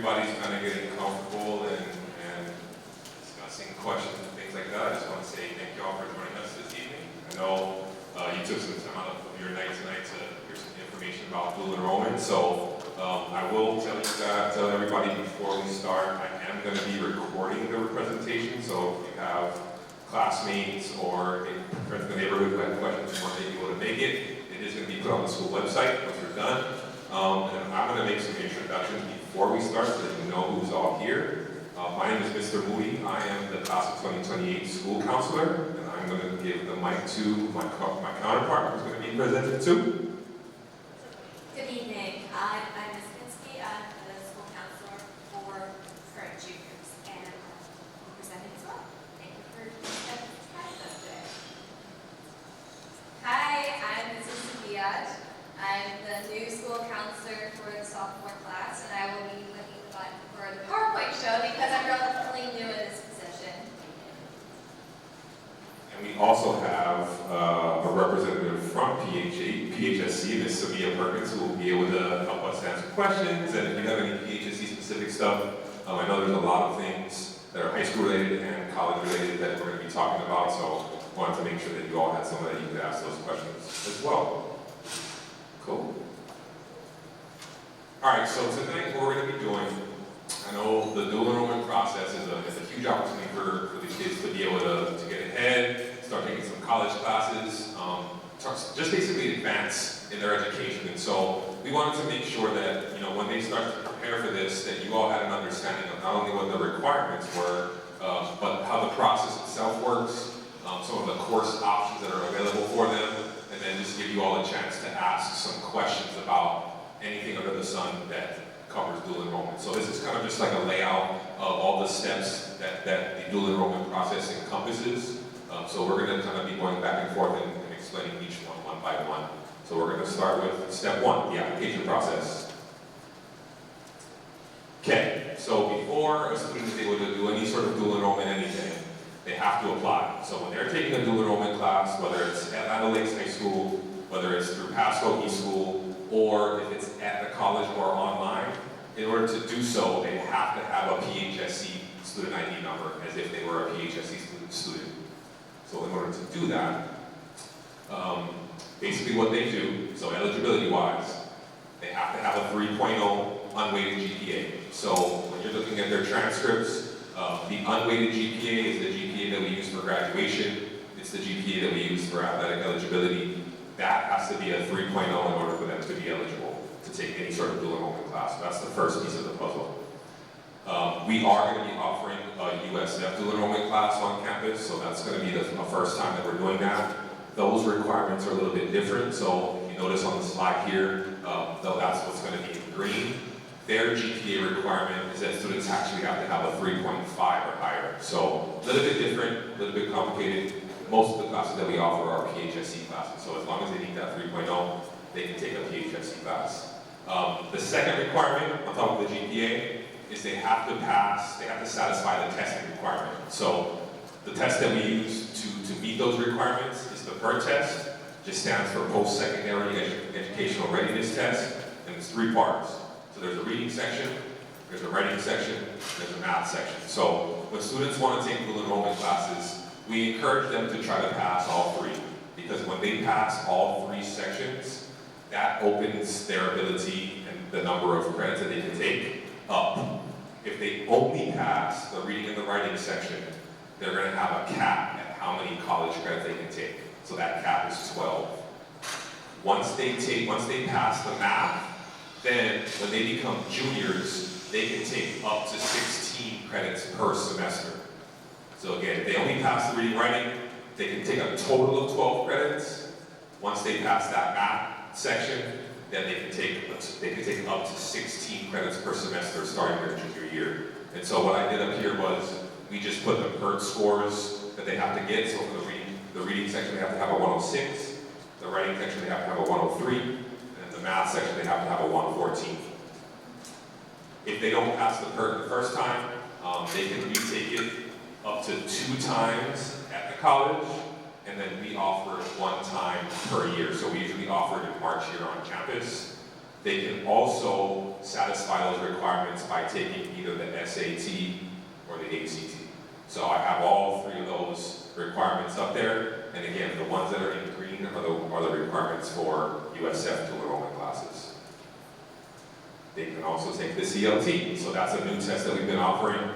everybody's kind of getting comfortable and discussing questions and things like that, I just want to say thank you all for joining us this evening. I know you took some time out of your night tonight to hear some information about dual enrollment, so I will tell everybody before we start, I am going to be recording the presentation, so if you have classmates or friends in the neighborhood who have questions and weren't able to make it, it is going to be put on the school website once we're done. And I'm going to make some introductions before we start so that you know who's all here. My name is Mr. Moody. I am the class of 2028 school counselor, and I'm going to give the mic to my counterpart who's going to be presented to. Good evening. I'm Ms. Pinsky. I'm the school counselor for current juniors, and I'm presenting as well. Thank you for spending time with us today. Hi, I'm Mrs. Sophia. I'm the new school counselor for the sophomore class, and I will be looking the button for the PowerPoint show because I'm relatively new in this position. And we also have a representative from PHSC, Ms. Sabia Perkins, who will be able to help us answer questions. And if you have any PHSC specific stuff, I know there's a lot of things that are high school related and college related that we're going to be talking about, so I wanted to make sure that you all had someone that you could ask those questions as well. Cool. All right, so tonight what we're going to be doing, I know the dual enrollment process is a huge opportunity for these kids to be able to get ahead, start taking some college classes, just basically advance in their education. And so we wanted to make sure that, you know, when they start to prepare for this, that you all had an understanding of not only what the requirements were, but how the process itself works, some of the course options that are available for them, and then just give you all a chance to ask some questions about anything under the sun that covers dual enrollment. So this is kind of just like a layout of all the steps that the dual enrollment process encompasses. So we're going to kind of be going back and forth and explaining each one by one. So we're going to start with step one, the application process. Okay, so before a student is able to do any sort of dual enrollment anything, they have to apply. So when they're taking a dual enrollment class, whether it's at Adelaide Lakes High School, whether it's through Pasco E-School, or if it's at the college or online, in order to do so, they have to have a PHSC student ID number, as if they were a PHSC student. So in order to do that, basically what they do, so eligibility-wise, they have to have a 3.0 unweighted GPA. So when you're looking at their transcripts, the unweighted GPA is the GPA that we use for graduation. It's the GPA that we use for athletic eligibility. That has to be a 3.0 in order for them to be eligible to take any sort of dual enrollment class. So that's the first piece of the puzzle. We are going to be offering a USF dual enrollment class on campus, so that's going to be the first time that we're doing that. Those requirements are a little bit different, so if you notice on the slide here, though that's what's going to be in green. Their GPA requirement is that students actually have to have a 3.5 or higher. So a little bit different, a little bit complicated. Most of the classes that we offer are PHSC classes. So as long as they meet that 3.0, they can take a PHSC class. The second requirement on top of the GPA is they have to satisfy the testing requirement. So the test that we use to meet those requirements is the PERT test, just stands for Post-Secondary Educational Readiness Test, and it's 3 parts. So there's a reading section, there's a writing section, there's a math section. So when students want to take dual enrollment classes, we encourage them to try to pass all 3, because when they pass all 3 sections, that opens their ability and the number of credits that they can take up. If they only pass the reading and the writing section, they're going to have a cap at how many college credits they can take. So that cap is 12. Once they pass the math, then when they become juniors, they can take up to 16 credits per semester. So again, if they only pass the reading writing, they can take a total of 12 credits. Once they pass that math section, then they can take up to 16 credits per semester starting their junior year. And so what I did up here was we just put the PERT scores that they have to get. So for the reading section, they have to have a 106. The writing section, they have to have a 103. And the math section, they have to have a 114. If they don't pass the PERT the first time, they can retake it up to 2 times at the college, and then we offer it 1 time per year. So we usually offer it in March here on campus. They can also satisfy those requirements by taking either the SAT or the ACT. So I have all three of those requirements up there. And again, the ones that are in green are the requirements for USF dual enrollment classes. They can also take the CLT. So that's a new test that we've been offering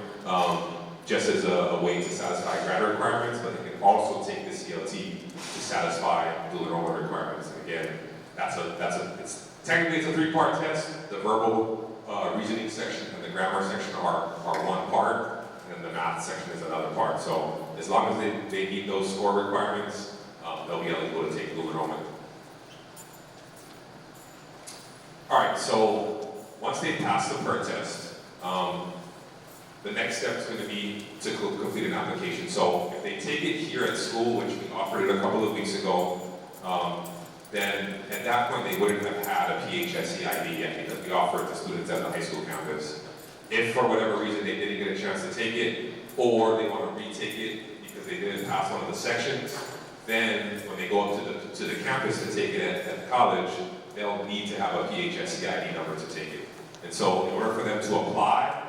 just as a way to satisfy grad requirements, but they can also take the CLT to satisfy dual enrollment requirements. And again, technically it's a three-part test. The verbal reasoning section and the grammar section are one part, and the math section is another part. So as long as they meet those score requirements, they'll be eligible to take dual enrollment. All right, so once they pass the PERT test, the next step is going to be to complete an application. So if they take it here at school, which we offered it a couple of weeks ago, then at that point they wouldn't have had a PHSE ID yet because we offer it to students at the high school campus. If for whatever reason they didn't get a chance to take it, or they want to retake it because they didn't pass one of the sections, then when they go up to the campus to take it at college, they'll need to have a PHSE ID number to take it. And so in order for them to apply,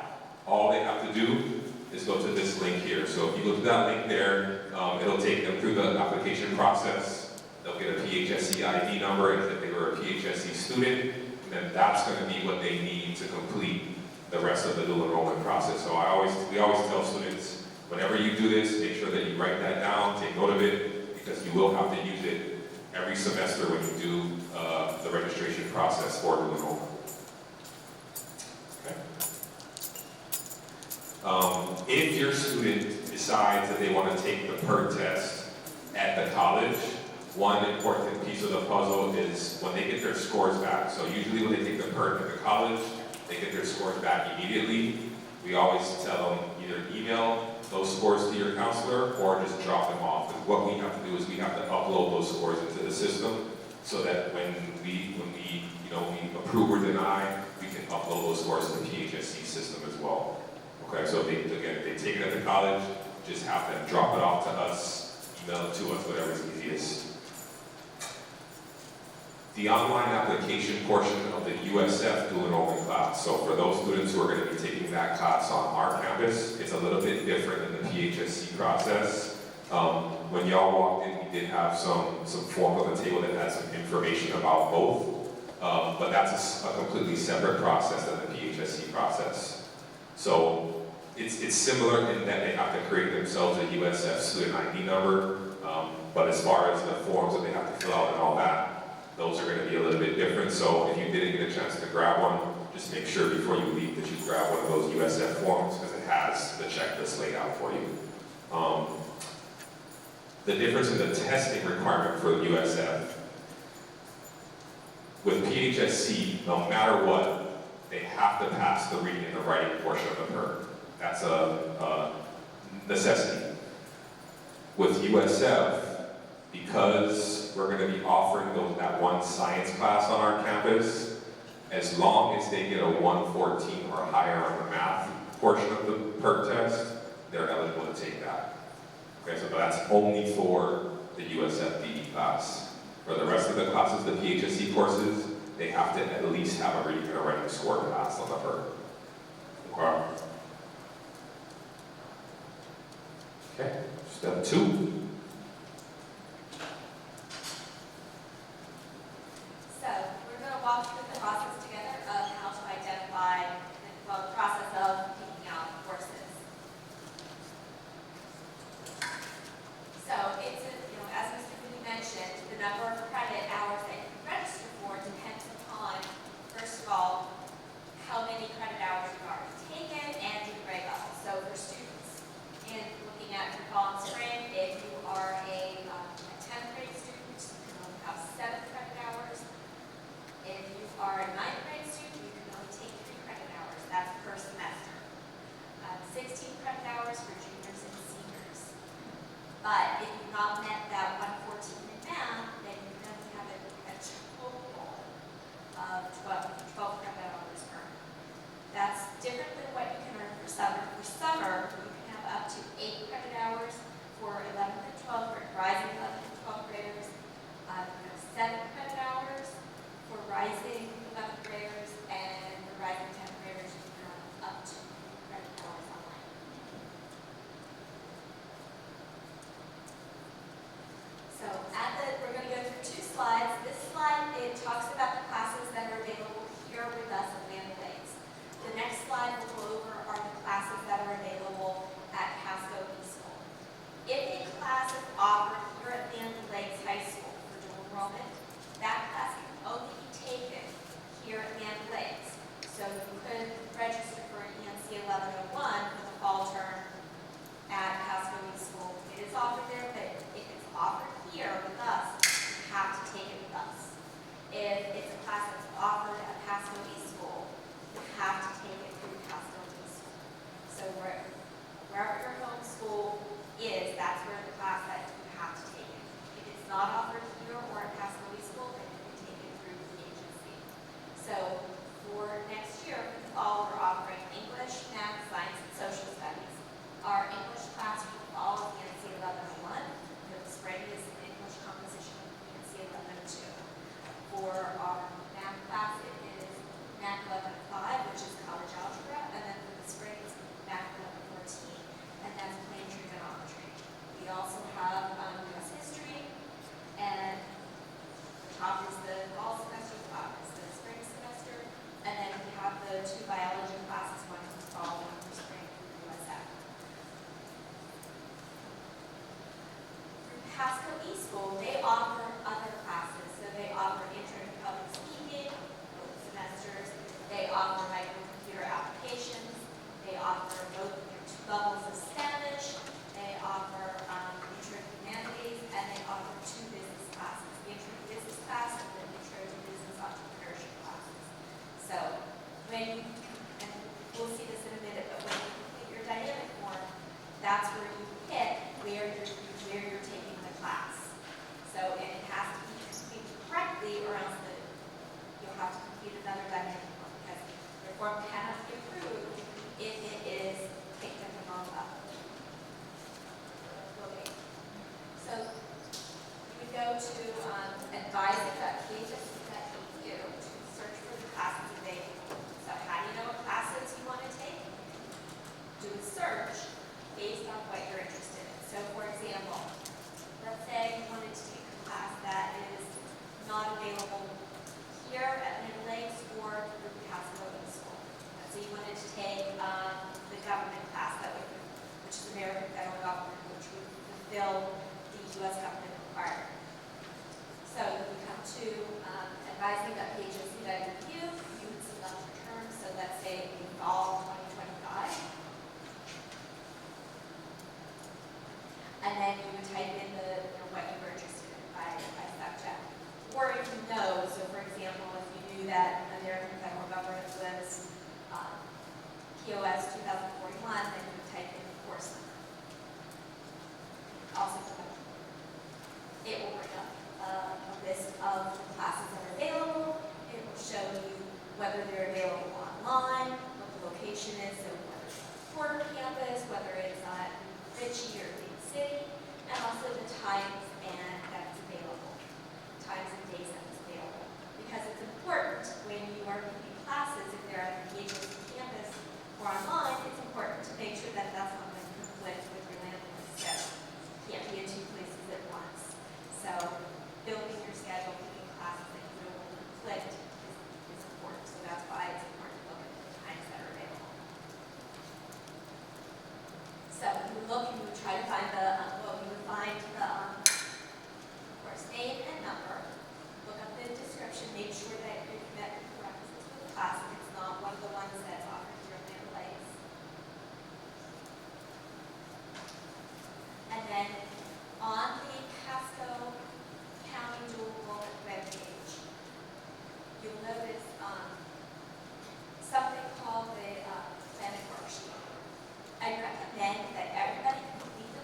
all they have to do is go to this link here. So if you look at that link there, it'll take them through the application process. They'll get a PHSE ID number if they were a PHSE student, and then that's going to be what they need to complete the rest of the dual enrollment process. So we always tell students, whenever you do this, make sure that you write that down, take note of it, because you will have to use it every semester when you do the registration process for dual enrollment. If your student decides that they want to take the PERT test at the college, one important piece of the puzzle is when they get their scores back. So usually when they take the PERT at the college, they get their scores back immediately. We always tell them either email those scores to your counselor or just drop them off. Because what we have to do is we have to upload those scores into the system so that when we approve or deny, we can upload those scores to the PHSE system as well. Okay, so if they take it at the college, just have them drop it off to us, email it to us, whatever's easiest. The online application portion of the USF dual enrollment class. So for those students who are going to be taking that class on our campus, it's a little bit different than the PHSC process. When y'all walked in, we did have some forms on the table that had some information about both, but that's a completely separate process than the PHSC process. So it's similar in that they have to create themselves a USF student ID number, but as far as the forms that they have to fill out and all that, those are going to be a little bit different. So if you didn't get a chance to grab one, just make sure before you leave that you grab one of those USF forms because it has the checklist laid out for you. The difference in the testing requirement for the USF, with PHSC, no matter what, they have to pass the reading and the writing portion of the PERT. That's a necessity. With USF, because we're going to be offering that one science class on our campus, as long as they get a 114 or higher on the math portion of the PERT test, they're eligible to take that. Okay, so that's only for the USF DE class. For the rest of the classes, the PHSC courses, they have to at least have a reading and a writing score pass on the PERT. Okay, step 2. So we're going to walk through the process together of how to identify the process of picking out courses. So it's, as Mr. Mooney mentioned, the number of credit hours that you can register for depends upon, first of all, how many credit hours you've already taken and your grade level. So for students, in looking at your fall and spring, if you are a 10th grade student, you can only have 7 credit hours. If you are a 9th grade student, you can only take 3 credit hours. That's per semester. 16 credit hours for juniors and seniors. But if you've not met that 114 in math, then you can only have a total of 12 credit hours earned. That's different than what you can earn for summer. For summer, you can have up to 8 credit hours for 11th and 12th grade, rising 11th and 12th graders. You have 7 credit hours for rising 11th graders, and the rising 10th graders you can earn up to credit hours online. So we're going to go through 2 slides. This slide, it talks about the classes that are available here with us at Land Lakes. The next slide we'll go over are the classes that are available at Casco School. If a class is offered here at Land Lakes High School for dual enrollment, that class can only be taken here at Land Lakes. So you could register for an ENC 1101 for the fall term at Casco School. It is offered there, but if it's offered here with us, you have to take it with us. If it's a class that's offered at Casco School, you have to take it through Casco School. So wherever your home school is, that's where the class that you have to take it. If it's not offered here or at Casco School, then you can take it through the agency. So for next year, for the fall, we're offering English, Math, Science, and Social Studies. Our English class for the fall is ENC 1101. For the spring is English composition ENC 1102. For our math class, it is Math 1105, which is college algebra, and then for the spring it's Math 1114, and that's plain trigonometry. We also have U.S. history, and the top is the fall semester, the bottom is the spring semester, and then we have the 2 biology classes, one for fall, one for spring for USF. Through Pasco eSchool, they offer other classes. So they offer intro to public speaking, both semesters. They offer microcomputer applications. They offer both 2 levels of Spanish. They offer intro to humanities, and they offer 2 business classes: the intro to business class and the intro to business entrepreneurship classes. So when you, and we'll see this in a minute, but when you complete your dynamic form, that's where you pick where you're taking the class. So and it has to be completed correctly, or else you'll have to complete another dynamic form, because your form cannot be approved if it is picked at the wrong level. Okay. So you would go to advising.khs.edu to search for the classes available. So how do you know what classes you want to take? Do a search based on what you're interested in. So for example, let's say you wanted to take a class that is not available here at Land Lakes or through Casco School. So you wanted to take the government class which is American Federal Government, which would fulfill the U.S. government requirement. So you would come to advising.khs.edu, you would select your term, so let's say in fall 2025. And then you would type in what you were interested in by subject. Or if you know, so for example, if you knew that American Federal Government was POS 2041, then you would type in the course number. Also, it will bring up a list of the classes that are available. It will show you whether they're available online, what the location is, so whether it's on Porter campus, whether it's on Ritchie or Green City, and also the times and that's available, times and days that's available. Because it's important when you are picking classes, if they're at the agency campus or online, it's important to make sure that that's not going to conflict with your landlord's schedule. You can't be in 2 places at once. So building your schedule, picking classes that you know will conflict is important. So that's why it's important to look at the times that are available. So you would look and you would try to find the course name and number. Look up the description, make sure that you've met the prerequisites for the class if it's not one of the ones that's offered here in Land Lakes. And then on the Pasco County Dual Enrollment webpage, you'll notice something called the planning worksheet. I recommend that everybody complete the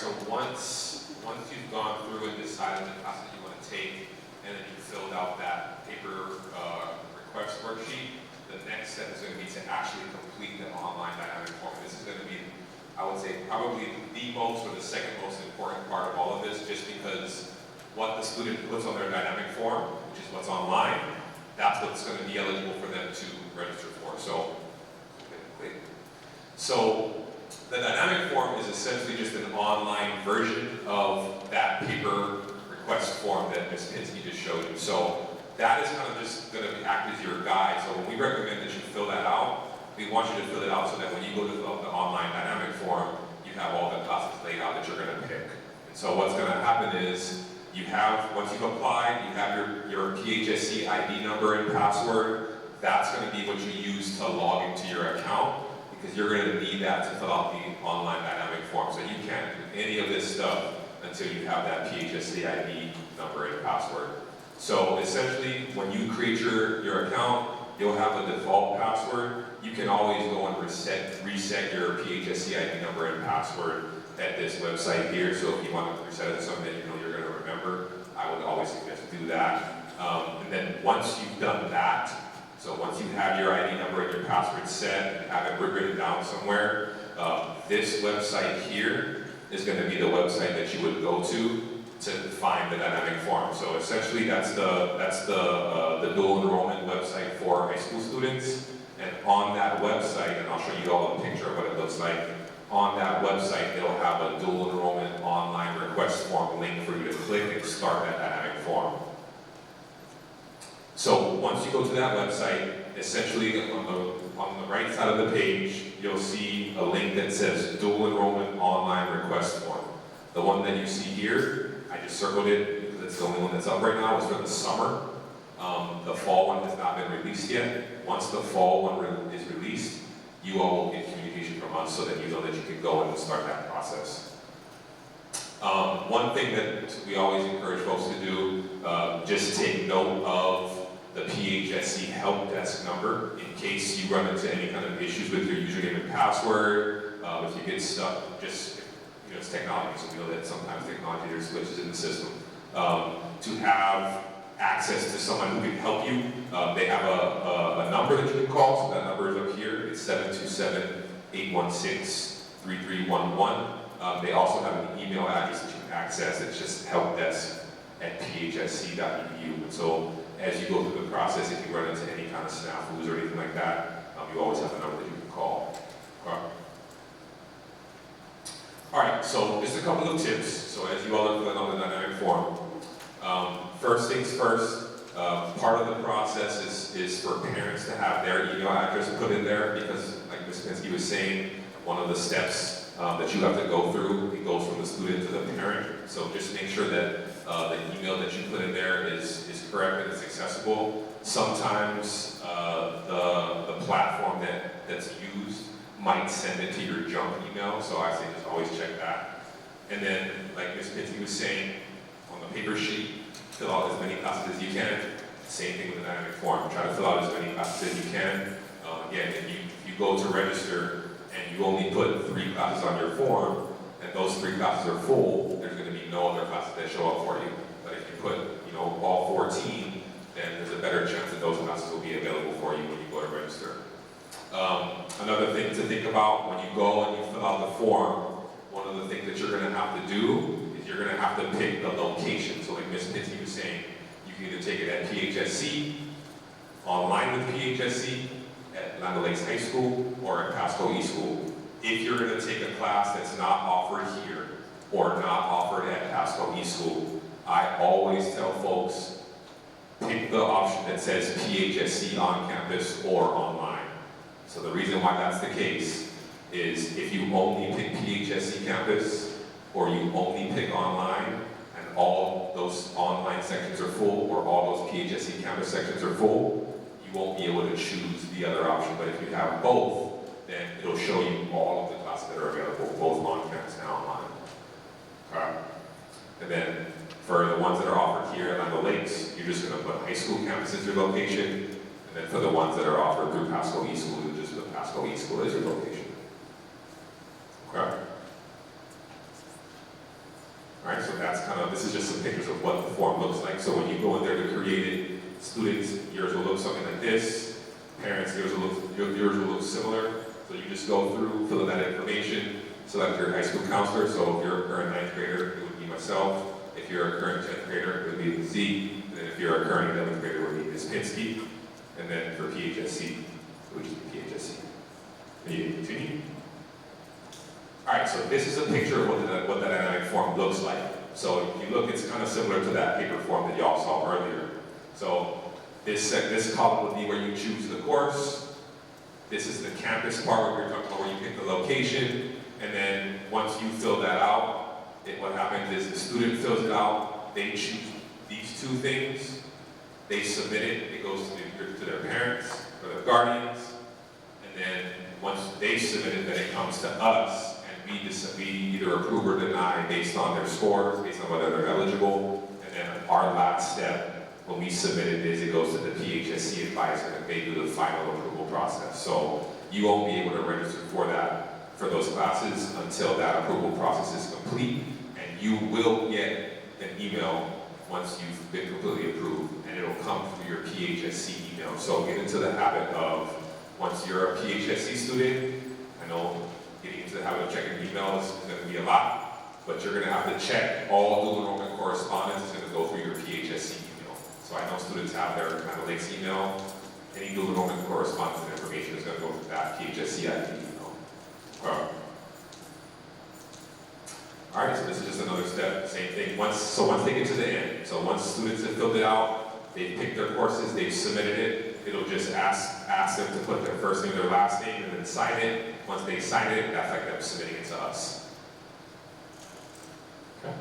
so once you've gone through and decided the classes you want to take, and then you filled out that paper request worksheet, the next step is going to be to actually complete the online dynamic form. This is going to be, I would say, probably the most or the second most important part of all of this, just because what the student puts on their dynamic form, which is what's online, that's what's going to be eligible for them to register for. So the dynamic form is essentially just an online version of that paper request form that Ms. Pinsky just showed you. So that is kind of just going to act as your guide. So when we recommend that you fill that out, we want you to fill it out so that when you go to fill out the online dynamic form, you have all the classes laid out that you're going to pick. And so what's going to happen is, you have, once you've applied, you have your PHSC ID number and password. That's going to be what you use to log into your account, because you're going to need that to fill out the online dynamic form. So you can't do any of this stuff until you have that PHSC ID number and password. So essentially, when you create your account, you'll have a default password. You can always go and reset your PHSC ID number and password at this website here. So if you want to reset it to something that you know you're going to remember, I would always suggest do that. And then once you've done that, so once you have your ID number and your password set and have it written down somewhere, this website here is going to be the website that you would go to find the dynamic form. So essentially, that's the dual enrollment website for high school students. And on that website, and I'll show you all a picture of what it looks like. On that website, it'll have a dual enrollment online request form link for you to click and start that dynamic form. So once you go to that website, essentially on the right side of the page, you'll see a link that says dual enrollment online request form. The one that you see here, I just circled it because it's the only one that's up right now. It's for the summer. The fall one has not been released yet. Once the fall one is released, you all will get communication from us so that you know that you can go and start that process. One thing that we always encourage folks to do, just take note of the PHSC help desk number in case you run into any kind of issues with your username and password. If you get stuck, just, you know, it's technology, so we know that sometimes technology, there's glitches in the system. To have access to someone who can help you, they have a number that you can call, so that number is up here. It's 727-816-3311. They also have an email address that you can access. It's just helpdesk@phsc.edu. And so as you go through the process, if you run into any kind of snafus or anything like that, you always have a number that you can call. All right, so just a couple of tips. So as you all are filling out the dynamic form, first things first, part of the process is for parents to have their email address put in there, because like Ms. Pinsky was saying, one of the steps that you have to go through, it goes from the student to the parent. So just make sure that the email that you put in there is correct and it's accessible. Sometimes the platform that's used might send it to your junk email, so I say just always check that. And then, like Ms. Pinsky was saying, on the paper sheet, fill out as many classes as you can. Same thing with the dynamic form. Try to fill out as many classes as you can. Again, if you go to register and you only put 3 classes on your form, and those 3 classes are full, there's going to be no other classes that show up for you. But if you put, you know, all 14, then there's a better chance that those classes will be available for you when you go to register. Another thing to think about when you go and you fill out the form, one of the things that you're going to have to do is you're going to have to pick the location. So like Ms. Pinsky was saying, you can either take it at PHSC, online with PHSC, at Land O'Lakes High School, or at Pasco East School. If you're going to take a class that's not offered here, or not offered at Pasco East School, I always tell folks, pick the option that says PHSC on campus or online. So the reason why that's the case is if you only pick PHSC campus, or you only pick online, and all those online sections are full, or all those PHSC campus sections are full, you won't be able to choose the other option. But if you have both, then it'll show you all of the classes that are available, both on campus and online. Okay. And then for the ones that are offered here at Land O'Lakes, you're just going to put high school campus as your location. And then for the ones that are offered through Pasco East School, you just put Pasco East School as your location. Okay. just some pictures of what the form looks like. So when you go in there to create it, students, yours will look something like this. Parents, yours will look similar. So you just go through, fill in that information, select your high school counselor. So if you're a current 9th grader, it would be myself. If you're a current 10th grader, it would be Z. And then if you're a current 11th grader, it would be Ms. Pinsky. And then for PHSC, it would just be PHSC. Can you continue? All right, so this is a picture of what that dynamic form looks like. So if you look, it's kind of similar to that paper form that y'all saw earlier. So this column would be where you choose the course. This is the campus part where we're talking about where you pick the location. And then once you fill that out, what happens is the student fills it out. They choose these two things. They submit it. It goes to their parents or their guardians. And then once they submit it, then it comes to us. We either approve or deny based on their scores, based on whether they're eligible. And then our last step, when we submit it, is it goes to the PHSC advisor and they do the final approval process. So you won't be able to register for those classes until that approval process is complete. And you will get an email once you've been completely approved, and it'll come through your PHSC email. So get into the habit of, once you're a PHSC student, I know getting into the habit of checking emails is going to be a lot, but you're going to have to check all dual enrollment correspondence is going to go through your PHSC email. So I know students have their analytics email. Any dual enrollment correspondence and information is going to go through that PHSC ID email. All right, so this is just another step, same thing. Once they get to the end, so once students have filled it out, they've picked their courses, they've submitted it, it'll just ask them to put their first name, their last name, and then sign it. Once they sign it, that's like them submitting it to us. Okay.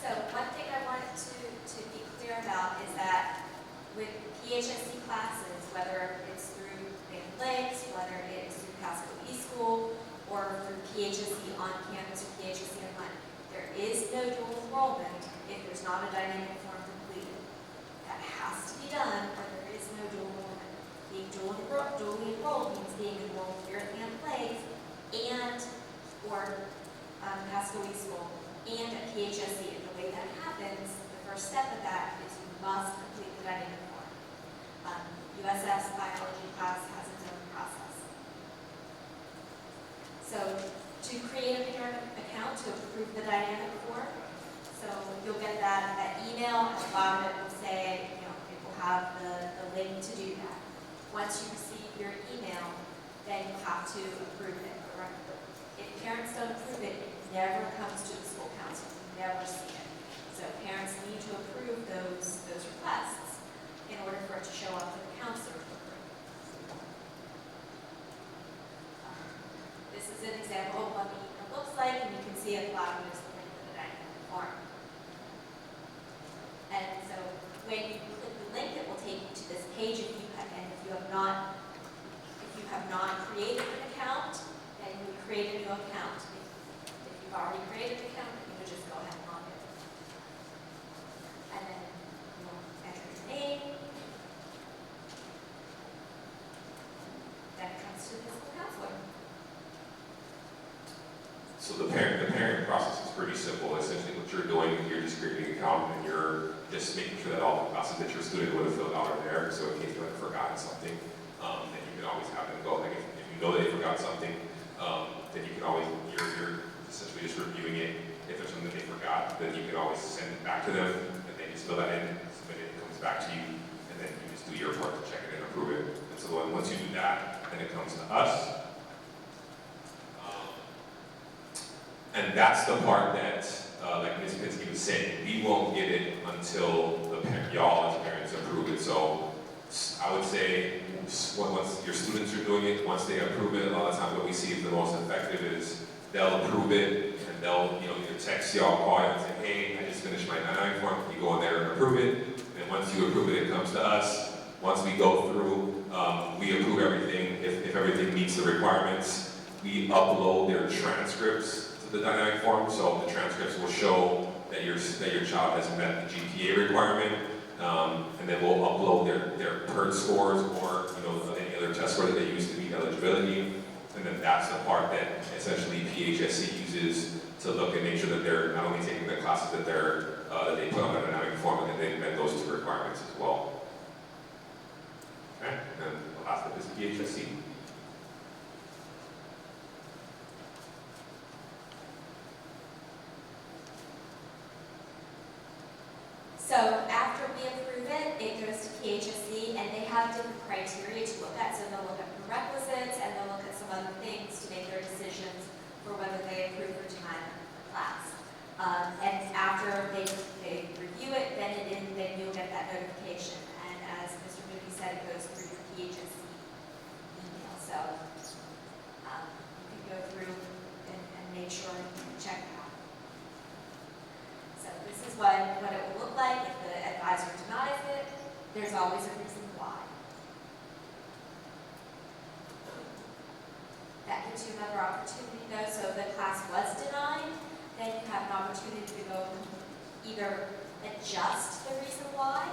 So one thing I wanted to be clear about is that with PHSC classes, whether it's through LOLHS, whether it's through Pasco eSchool, or through PHSC on campus or PHSC online, there is no dual enrollment if there's not a dynamic form completed. That has to be done, or there is no dual enrollment. Being dually enrolled means being enrolled here at LOLHS and or Pasco eSchool and at PHSC. And the way that happens, the first step of that is you must complete the dynamic form. USS biology class has its own process. So to create a parent account to approve the dynamic form, so you'll get that email. At the bottom it will say, it will have the link to do that. Once you receive your email, then you have to approve it. If parents don't approve it, it never comes to the school council. You never see it. So parents need to approve those requests in order for it to show up for the counselor to approve. This is an example of what the email looks like, and you can see at the bottom is the link to the dynamic form. And so when you click the link, it will take you to this page. If you have not created an account, then you would create a new account. If you've already created an account, then you would just go ahead and log in. And then you'll enter your name. Then it comes to the school counselor. So the parent process is pretty simple. Essentially what you're doing is you're just creating an account and you're just making sure that all the classes that your student would have filled out are there. So in case you had forgotten something, then you can always have them go. Like if you know they forgot something, then you can always, you're essentially just reviewing it. If there's something they forgot, then you can always send it back to them and they just fill that in, submit it, it comes back to you, and then you just do your part to check it and approve it. And so once you do that, then it comes to us. And that's the part that, like Ms. Pinsky was saying, we won't get it until y'all as parents approve it. So I would say once your students are doing it, once they approve it, a lot of times what we see is the most effective is they'll approve it and they'll either text y'all, call you and say, hey, I just finished my 9-9 form. You go in there and approve it. And once you approve it, it comes to us. Once we go through, we approve everything. If everything meets the requirements, we upload their transcripts the dynamic form, so the transcripts will show that your child has met the GPA requirement, and then we'll upload their PERT scores or any other test score that they use to meet eligibility. And then that's the part that essentially PHSC uses to look and make sure that they're not only taking the classes that that they put on the dynamic form, but that they met those two requirements as well. Okay, and then the last step is PHSC. So after we approve it, it goes to PHSC, and they have different criteria to look at. So they'll look at prerequisites, and they'll look at some other things to make their decisions for whether they approve or deny the class. And after they review it, then you'll get that notification. And as Mr. Moody said, it goes through your PHSC email. So you can go through and make sure you check it out. So this is what it will look like if the advisor denies it. There's always a reason why. That gives you another opportunity though. So if the class was denied, then you have an opportunity to go either adjust the reason why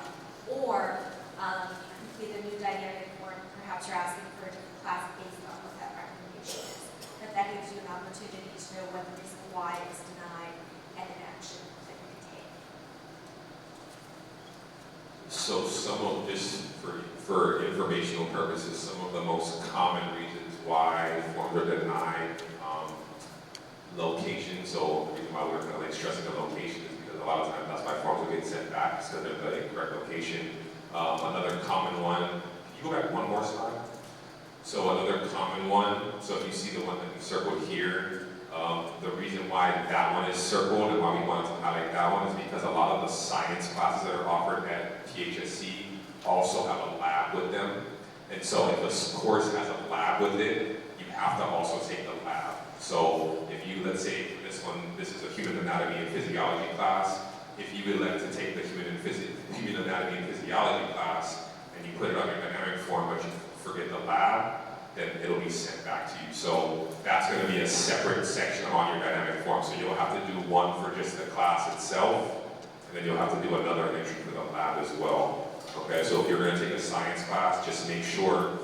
or complete a new dynamic form. Perhaps you're asking for a different class based on what that recommendation is. But that gives you an opportunity to know what the reason why is denied and an action that you can take. So some of, just for informational purposes, some of the most common reasons why forms are denied, location. So the reason why we're kind of like stressing the location is because a lot of times that's why forms will get sent back because they're the incorrect location. Another common one, can you go back one more slide? So another common one, so if you see the one that we circled here, the reason why that one is circled and why we wanted to highlight that one is because a lot of the science classes that are offered at PHSC also have a lab with them. And so if a course has a lab with it, you have to also take the lab. So if you, let's say for this one, this is a human anatomy and physiology class, if you would like to take the human anatomy and physiology class and you put it on your dynamic form but you forget the lab, then it'll be sent back to you. So that's going to be a separate section on your dynamic form. So you'll have to do one for just the class itself, and then you'll have to do another entry for the lab as well. Okay, so if you're going to take a science class, just make sure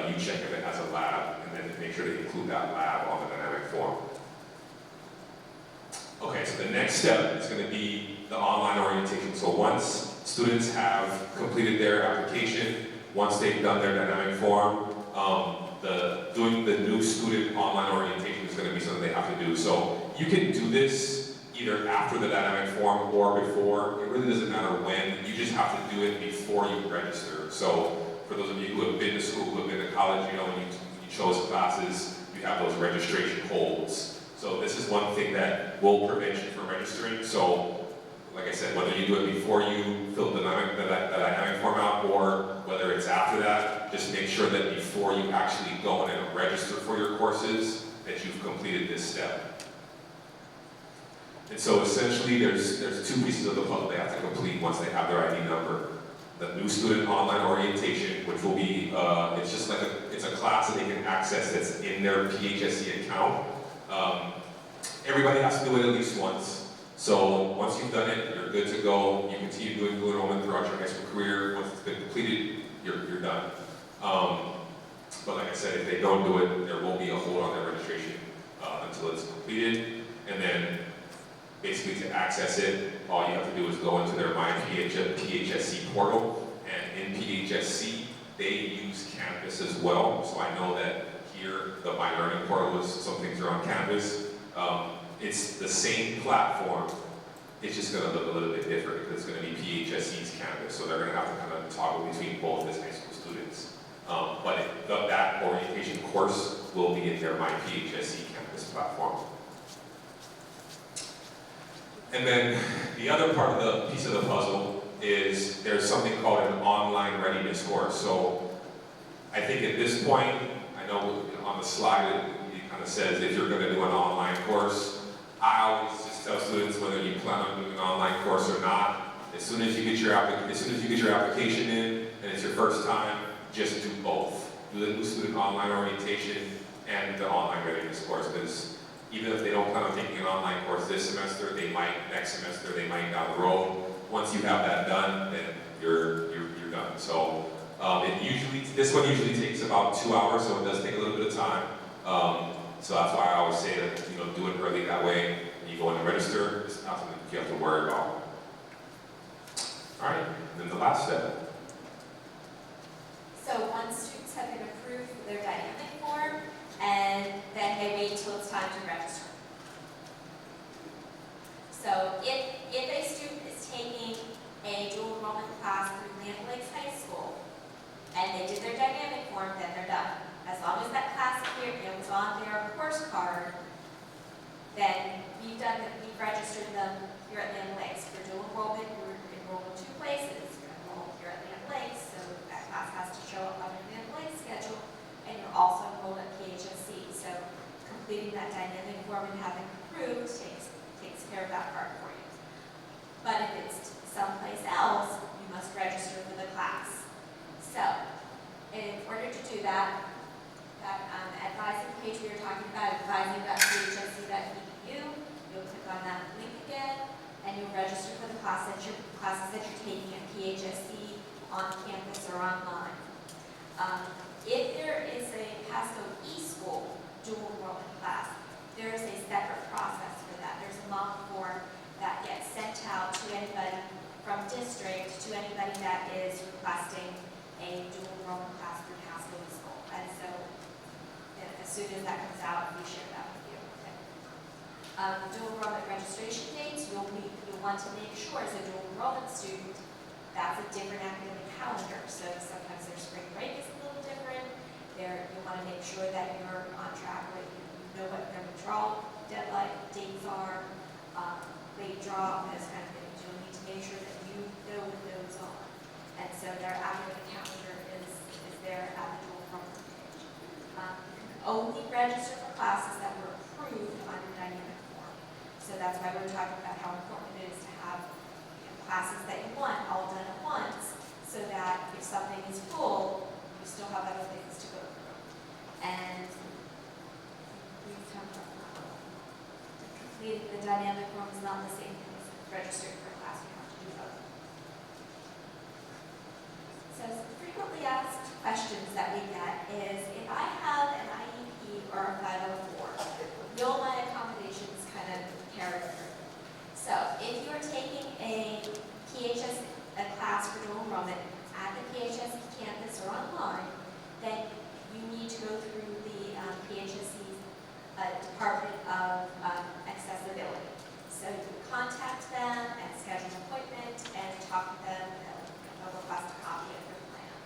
you check if it has a lab, and then make sure to include that lab on the dynamic form. Okay, so the next step is going to be the online orientation. So once students have completed their application, once they've done their dynamic form, doing the new student online orientation is going to be something they have to do. So you can do this either after the dynamic form or before. It really doesn't matter when. You just have to do it before you register. So for those of you who have been to school, who have been to college, you know, when you chose classes, you have those registration holds. So this is one thing that will prevent you from registering. So like I said, whether you do it before you fill the dynamic form out or whether it's after that, just make sure that before you actually go in and register for your courses, that you've completed this step. And so essentially there's two pieces of the puzzle they have to complete once they have their ID number. The new student online orientation, which will be, it's just like it's a class that they can access that's in their PHSC account. Everybody has to do it at least once. So once you've done it, you're good to go. You continue doing dual enrollment throughout your high school career. Once it's been completed, you're done. But like I said, if they don't do it, there will be a hold on their registration until it's completed. And then basically to access it, all you have to do is go into their My PHSC portal. And in PHSC, they use Canvas as well. So I know that here, the My Learning portal is, some things are on Canvas. It's the same platform, it's just going to look a little bit different because it's going to be PHSC's Canvas, so they're going to have to kind of toggle between both as high school students. But that orientation course will be in their My PHSC Canvas platform. And then the other part of the piece of the puzzle is there's something called an online readiness course. So I think at this point, I know on the slide it kind of says if you're going to do an online course, I always just tell students whether you plan on doing an online course or not, as soon as you get your application in and it's your first time, just do both. Do the new student online orientation and the online readiness course, because even if they don't plan on taking an online course this semester, they might next semester, they might down the road. Once you have that done, then you're done. So this one usually takes about 2 hours, so it does take a little bit of time. So that's why I always say that, do it early, that way you go in and register, it's not something you have to worry about. All right, then the last step. So once students have been approved for their dynamic form, and then they wait till it's time to register. So if a student is taking a dual enrollment class through Land Lakes High School, and they did their dynamic form, then they're done. As long as that class was on their course card, then we've registered them here at Land Lakes. For dual enrollment, we're enrolled in 2 places. You're enrolled here at Land Lakes, so that class has to show up on your Land Lakes schedule, and you're also enrolled at PHSC. So completing that dynamic form and having approved takes care of that part for you. But if it's someplace else, you must register for the class. So in order to do that, that advising page we were talking about, advising.phsc.edu, you'll click on that link again, and you'll register for the classes that you're taking at PHSC on campus or online. If there is a Pasco eSchool dual enrollment class, there is a separate process for that. There's a mock form that gets sent out to anybody from district, to anybody that is requesting a dual enrollment class through Pasco eSchool. And so as soon as that comes out, we share that with you. Okay. Dual enrollment registration dates, you'll want to make sure as a dual enrollment student, that's a different academic calendar. So sometimes their spring break is a little different. You want to make sure that you're on track with, you know what their withdrawal deadline dates are, late draw, those kind of things. You'll need to make sure that you know what those are. And so their academic calendar is there at the dual enrollment page. You can only register for classes that were approved on your dynamic form. So that's why we're talking about how important it is to have classes that you want all done at once, so that if something is full, you still have other things to go through. And we've talked about that. Completing the dynamic form is not the same thing as registering for a class. You have to do both. So some frequently asked questions that we get is, if I have an IEP or a 504, will my accommodations kind of carry through? So if you're taking a class for dual enrollment at the PHSC campus or online, then you need to go through the PHSC's Department of Accessibility. So you contact them and schedule an appointment and talk with them, and they'll request a copy of your plan.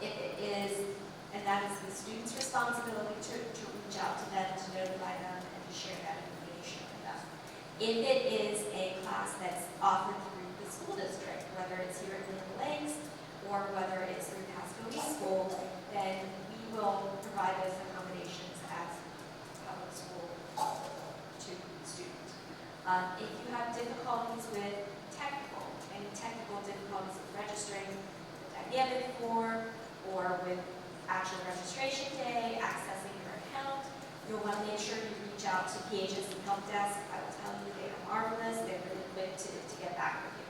If it is, and that is the student's responsibility to reach out to them, to notify them, and to share that information with them. If it is a class that's offered through the school district, whether it's here at Land Lakes or whether it's through Pasco eSchool, then we will provide those accommodations as public school to the student. If you have difficulties with any technical difficulties with registering the dynamic form or with actual registration day, accessing your account, you'll want to make sure you reach out to PHSC Help Desk. I will tell you, they are marvelous. They're really quick to get back with you.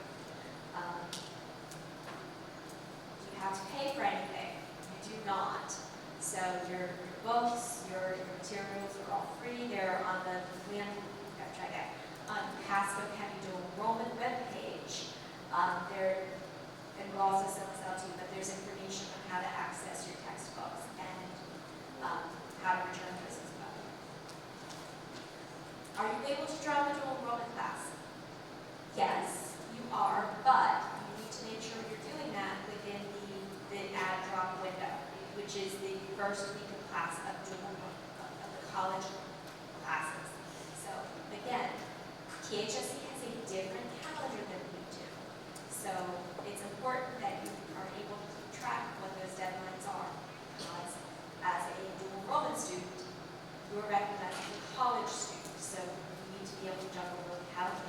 Do you have to pay for anything? You do not. So your books, your materials are all free. They're on the Pasco County Dual Enrollment webpage. And we'll also send this out to you, but there's information on how to access your textbooks and how to return those as well. Are you able to drop a dual enrollment class? Yes, you are, but you need to make sure you're doing that within the add drop window, which is the first week of class of the college classes. So again, PHSC has a different calendar than we do. So it's important that you are able to keep track of what those deadlines are. Because as a dual enrollment student, you're recognized as a college student, so you need to be able to juggle both calendars.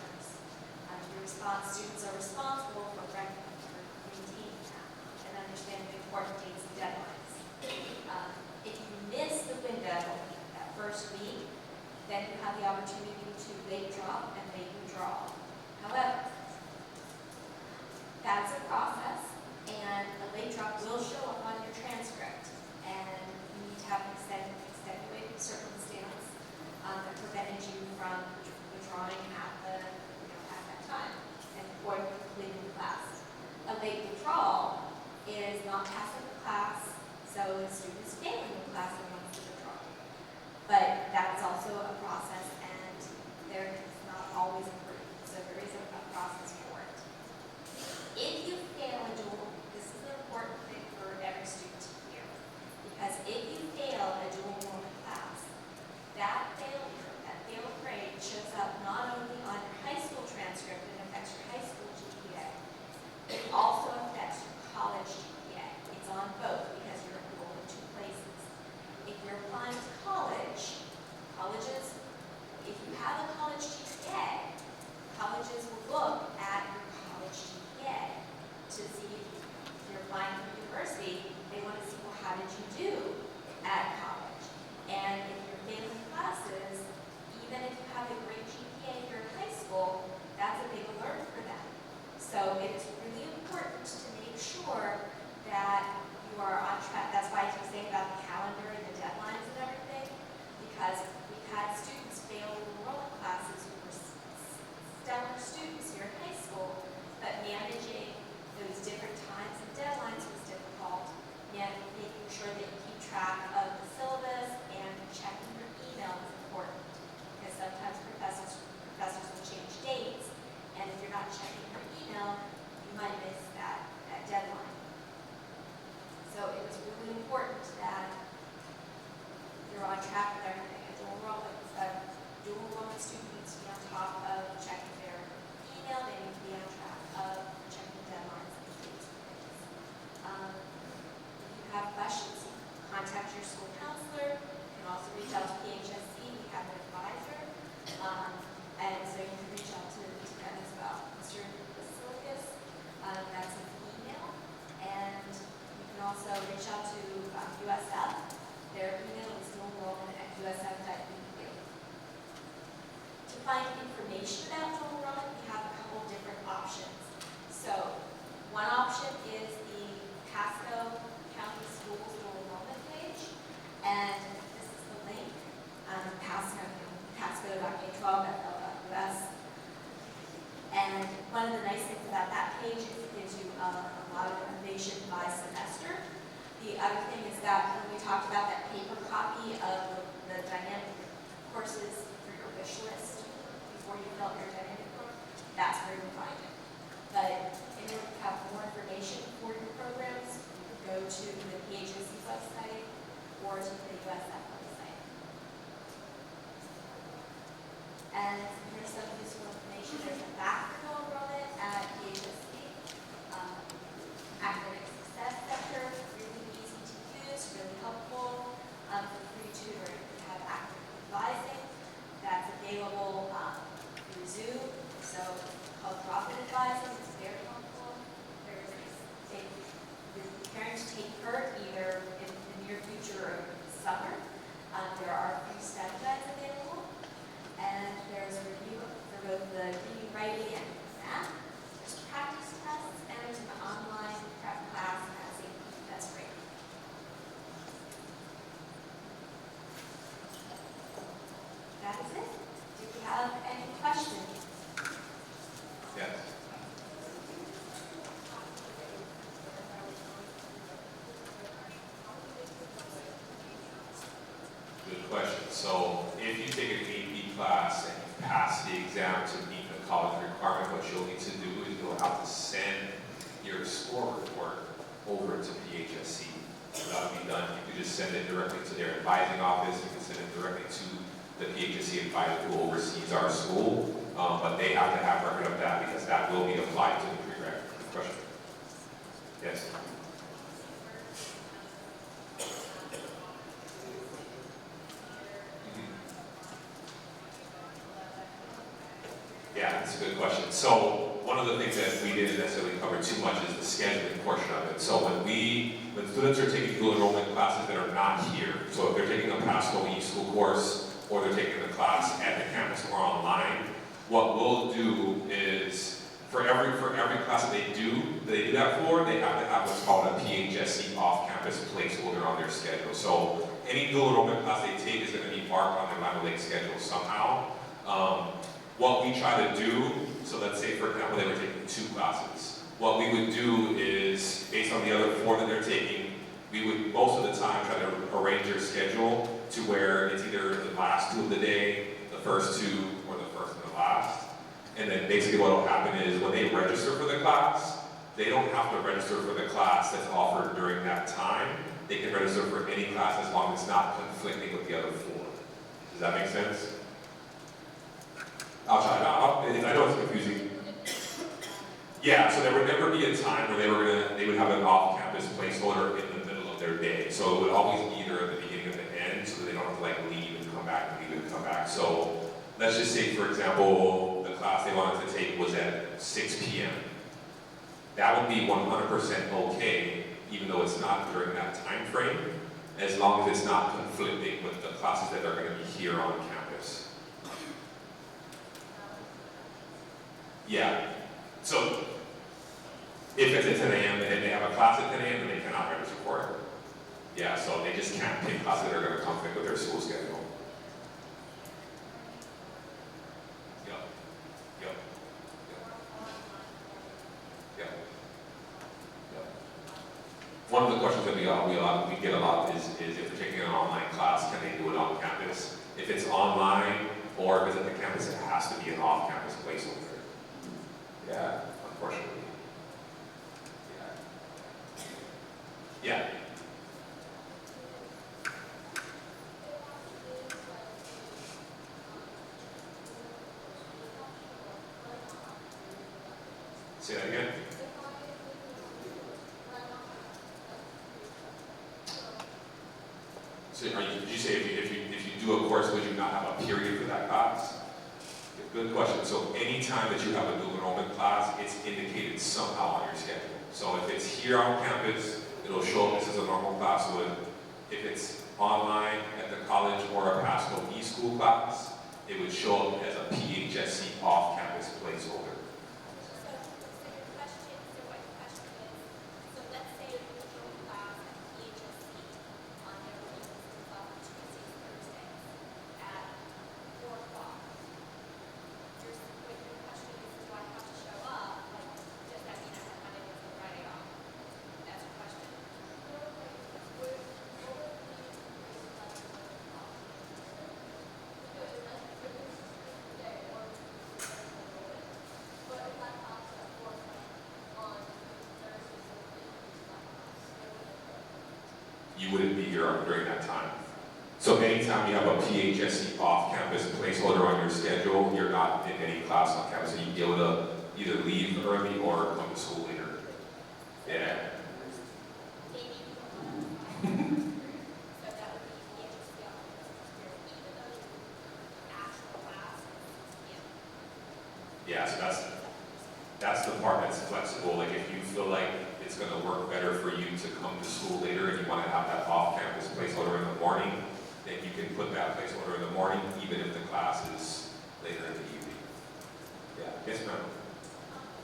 Students are responsible for maintaining that and understanding the important dates and deadlines. If you miss the window that first week, then you have the opportunity to late drop and late withdraw. However, that's a process, and a late drop will show up on your transcript, and you need to have an extenuating students here in high school, but managing those different times and deadlines was difficult, and making sure that you keep track of the syllabus and checking your email is important, because sometimes professors will change dates, and if you're not checking your email, you might miss that deadline. So it was really important that you're on track with everything. A dual enrollment student needs to be on top of checking their email. They need to be on track of checking deadlines and dates. If you have questions, contact your school counselor. You can also reach out to PHSC. We have an advisor. And so you can reach out to them as well. Mr. Basilicus, that's his email. And you can also reach out to USF. Their email is dualenrollment@usf.edu. To find information about dual enrollment, we have a couple different options. So, one option is the Pasco County Schools dual enrollment page, and this is the link, pasco.k12.ll.us. And one of the nice things about that page is it gives you a lot of information by semester. The other thing is that when we talked about that paper copy of the dynamic courses for your wish list before you fill out your dynamic book, that's where you'll find it. But in order to have more information for your programs, you can go to the PHSC website or to the USF website. And here's some useful information. There's a back for dual enrollment at PHSC. Academic Success Center, really easy to use, really helpful for free tutoring. We have active advising that's available through Zoom, so it's called drop-in advising. It's very helpful. If you're preparing to take PERT either in the near future or summer, there are free study guides available, and there's a review for both the reading, writing, and math. There's practice tests, and there's an online prep class as a that's great. That is it. Do you have any questions? Yes. Good question. So if you take an AP class and you pass the exam to meet the college requirement, what you'll need to do is you'll have to send your score report over to PHSC. So that'll be done. You can just send it directly to their advising office. You can send it directly to the PHSC advisor who oversees our school. But they have to have record of that because that will be applied to the prereq. Good question. Yes. Yeah, that's a good question. So one of the things that we didn't necessarily cover too much is the scheduling portion of it. So when students are taking dual enrollment classes that are not here, so if they're taking a Pasco e-school course or they're taking a class at the campus or online, what we'll do is for every class that they do that for, they have to have what's called a PHSC off-campus placeholder on their schedule. So any dual enrollment class they take is going to be marked on their Lima Lake schedule somehow. What we try to do, so let's say for example they were taking 2 classes. What we would do is, based on the other 4 that they're taking, we would most of the time try to arrange their schedule to where it's either the last 2 of the day, the first 2, or the first and the last. And then basically what will happen is when they register for the class, they don't have to register for the class that's offered during that time. They can register for any class as long as it's not conflicting with the other 4. Does that make sense? I'll try. I know it's confusing. Yeah, so there would never be a time where they would have an off-campus placeholder in the middle of their day. So it would always be either at the beginning or the end, so that they don't have to like leave and come back and leave and come back. So let's just say, for example, the class they wanted to take was at 6 p.m. That would be 100% okay, even though it's not during that time frame, as long as it's not conflicting with the classes that are going to be here on campus. Yeah. So if it's at 10 a.m. and they have a class at 10 a.m. then they cannot register for it. Yeah, so they just can't pick classes that are going to conflict with their school schedule. Yep. one of the questions that we get a lot is if they're taking an online class, can they do it on campus? If it's online or if it's at the campus, it has to be an off-campus placeholder. Yeah, unfortunately. Yeah. Yeah. Say that again. So did you say if you do a course, would you not have a period for that class? Good question. So anytime that you have a dual enrollment class, it's indicated somehow on your schedule. So if it's here on campus, it'll show up this as a normal class would. If it's online at the college or a Pasco e-school class, it would show up as a PHSC off-campus placeholder. You wouldn't be here during that time. So anytime you have a PHSC off-campus placeholder on your schedule, you're not in any class on campus, so you'd be able to either leave early or come to school later. Yeah. Yeah, so that's the part that's flexible. Like if you feel like it's going to work better for you to come to school later and you want to have that off-campus placeholder in the morning, then you can put that placeholder in the morning, even if the class is later in the evening. Yeah. Yes, ma'am.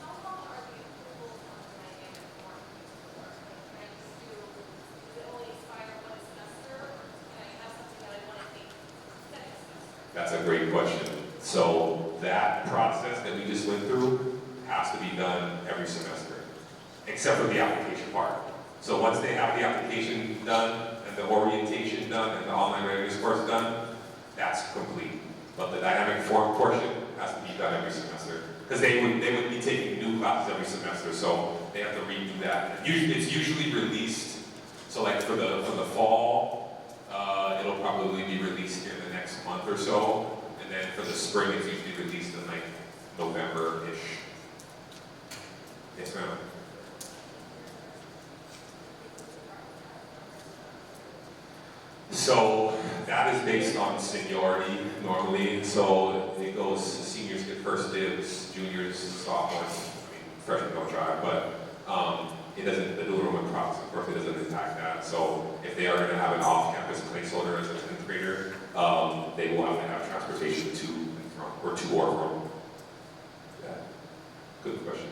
How long are the approvals on the dynamic form? Can I just do, does it only expire one semester, or can I have something that I want to take second semester? That's a great question. So that process that we just went through has to be done every semester, except for the application part. So once they have the application done, and the orientation done, and the online readiness course done, that's complete. But the dynamic form portion has to be done every semester. Because they would be taking new classes every semester, so they have to redo that. It's usually released, so like for the fall, it'll probably be released here in the next month or so. And then for the spring, it's usually released in like November-ish. Yes, ma'am. So that is based on seniority normally. So it goes, seniors get first dibs, juniors, sophomores, I mean, freshmen don't try, but it doesn't, the dual enrollment process, of course, it doesn't impact that. So if they are going to have an off-campus placeholder as a 10th grader, they will have to have transportation to and from, or to or from. Yeah, good question.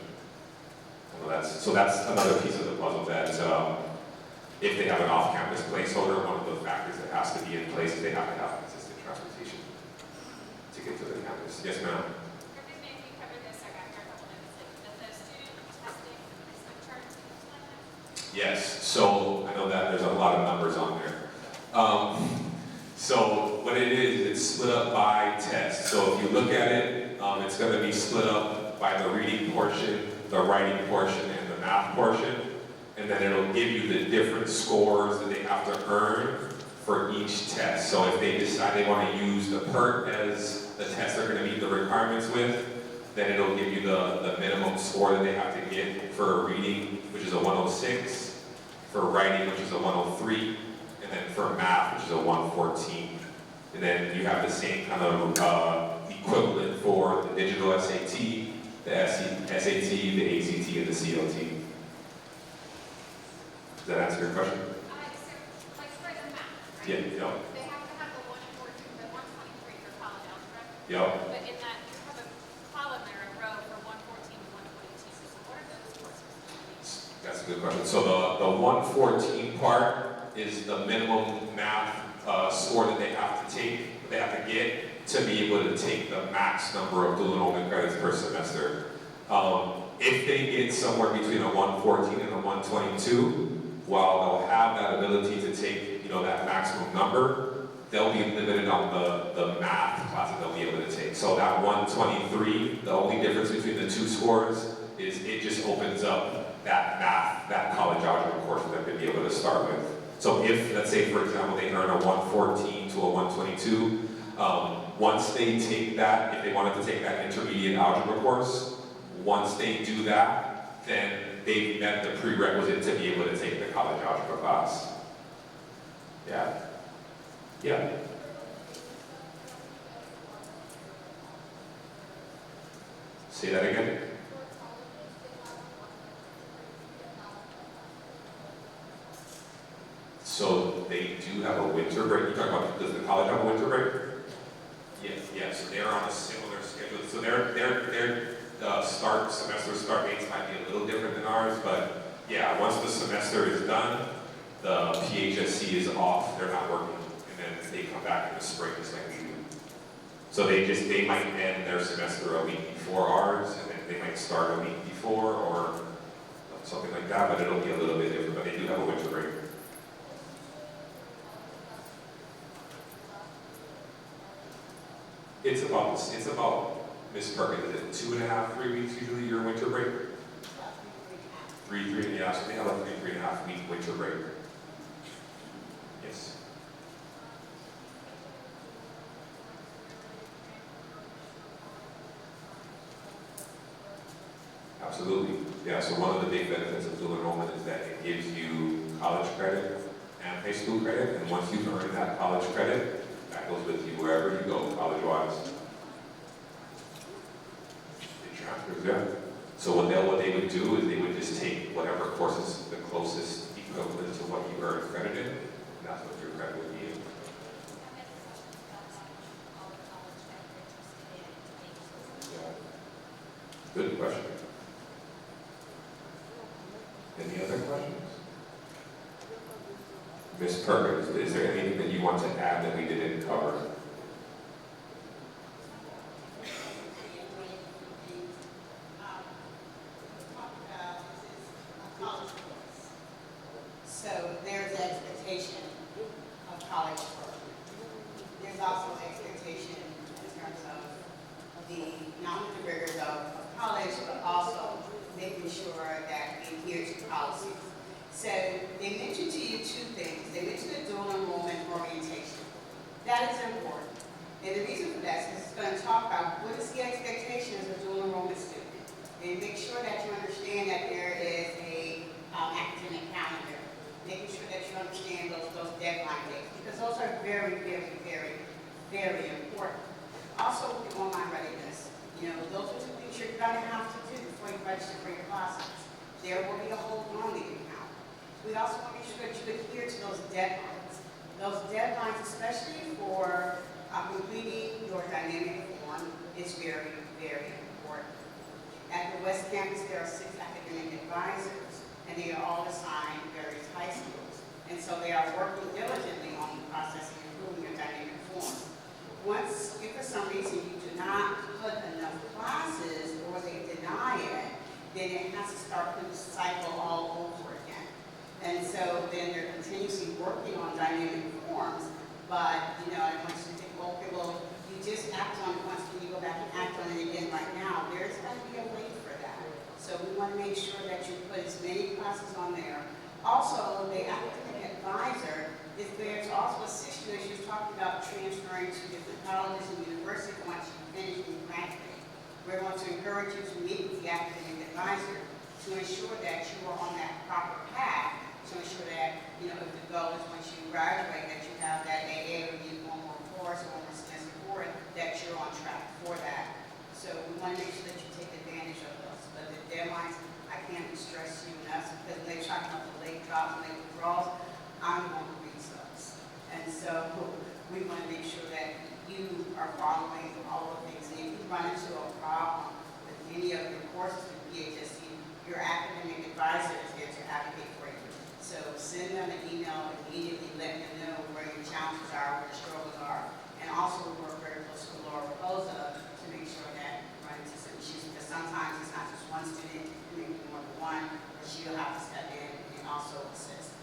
Well, so that's another piece of the puzzle that if they have an off-campus placeholder, one of the factors that has to be in place is they have to have consistent transportation to get to the campus. Yes, ma'am? Forgive me if you covered this, I got here a couple minutes late, but the student testing placement chart, can you explain that? Yes, so I know that there's a lot of numbers on there. So what it is, it's split up by test. So if you look at it, it's going to be split up by the reading portion, the writing portion, and the math portion. And then it'll give you the different scores that they have to earn for each test. So if they decide they want to use the PERT as the test they're going to meet the requirements with, then it'll give you the minimum score that they have to get for reading, which is a 106, for writing, which is a 103, and then for math, which is a 114. And then you have the same kind of equivalent for the digital SAT, the SAT, the ACT, and the CLT. Does that answer your question? So, like for the math, right? Yeah, They have to have the 114, the 123 for college algebra. Yep. But in that, you have a column there, a row for 114 and 122. So what are those courses? That's a good question. So the 114 part is the minimum math score that they have to take, they have to get to be able to take the max number of dual enrollment credits per semester. If they get somewhere between a 114 and a 122, while they'll have that ability to take, that maximum number, they'll be limited on the math classes they'll be able to take. So that 123, the only difference between the two scores is it just opens up that math, that college algebra course for them to be able to start with. So if, let's say, for example, they earn a 114 to a 122, once they take that, if they wanted to take that intermediate algebra course, once they do that, then they've met the prerequisite to be able to take the college algebra class. Yeah. Yeah. Say that again. So they do have a winter break. You're talking about, does the college have a winter break? Yes. So they're on a similar schedule. So their semester start dates might be a little different than ours, but yeah, once the semester is done, the PHSC is off. They're not working, and then they come back in the spring just like we do. So they might end their semester a week before ours, and then they might start a week before or something like that. But it'll be a little bit different. But they do have a winter break. It's about, Miss Perkins, is it 2.5, 3 weeks usually your winter break? 3, yeah, so they have a 3.5 week winter break. Yes. Absolutely. Yeah, so one of the big benefits of dual enrollment is that it gives you college credit and high school credit, and once you've earned that college credit, that goes with you wherever you go, college-wise. It transfers, yeah. So what they would do is they would just take whatever course is the closest equivalent to what you earned credit in, and that's what your credit would be in. Yeah. Good question. Any other questions? Ms. Perkins, is there anything that you want to add that we didn't cover? So there's an expectation of college work. There's also an expectation in terms of not only the rigors of college, but also making sure that we adhere to policies. So they mentioned to you two things. They mentioned the dual enrollment orientation. That is important. And the reason for that is it's going to talk about what is the expectation of a dual enrollment student. And make sure that you understand that there is a academic calendar. Making sure that you understand those deadline dates, because those are very, very, very, very important. Also, with the online readiness, those are two things you're going to have to do before you register for your classes. There will be a whole learning account. We also want to make sure that you adhere to those deadlines. Those deadlines, especially for completing your dynamic form, is very, very important. At the West Campus, there are 6 academic advisors, and they are all assigned various high schools. And so they are working diligently on the process of improving your dynamic form. Once, if for some reason you do not put enough classes or they deny it, then it has to start the cycle all over again. And so then they're continuously working on dynamic forms, but I want you to think, okay, well, you just act on it once, can you go back and act on it again right now? There's going to be a way for that. So we want to make sure that you put as many classes on there. Also, the academic advisor is there to also assist you as you're talking about transferring to different colleges and universities once you finish and graduate. We're going to encourage you to meet with the academic advisor to ensure that you are on that proper path, to ensure that, if the goal is once you graduate that you have that AA or you one more course or one more semester for it, that you're on track for that. So we want to make sure that you take advantage of those. But the deadlines, I can't stress you enough, because they're talking about the late drops and late withdrawals. I'm going to read those. And so we want to make sure that you are following all of things. And if you run into a problem with any of your courses with PHSC, your academic advisor is there to advocate for you. So send them an email immediately, let them know where your challenges are, where your struggles are. And also we work very closely with Laura Rosa to make sure that you run into some issues, because sometimes it's not just one student, it may be more than one, but she'll have to step in and also assist.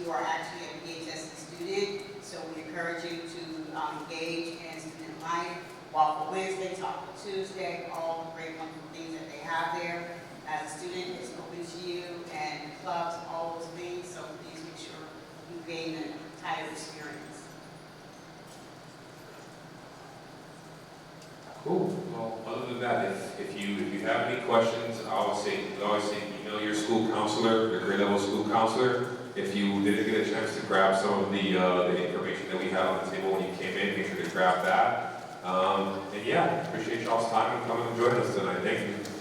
you are actually a PHS student, so we encourage you to engage in student life. Walk for Wednesday, Talk for Tuesday, all the great wonderful things that they have there. As a student, it's open to you, and clubs, all those things, so please make sure you gain an entire experience. Cool. Well, other than that, if you have any questions, we always say email your school counselor, your grade level school counselor. If you didn't get a chance to grab some of the information that we have on the table when you came in, make sure to grab that. And yeah, appreciate y'all's time and coming and joining us tonight. Thank you.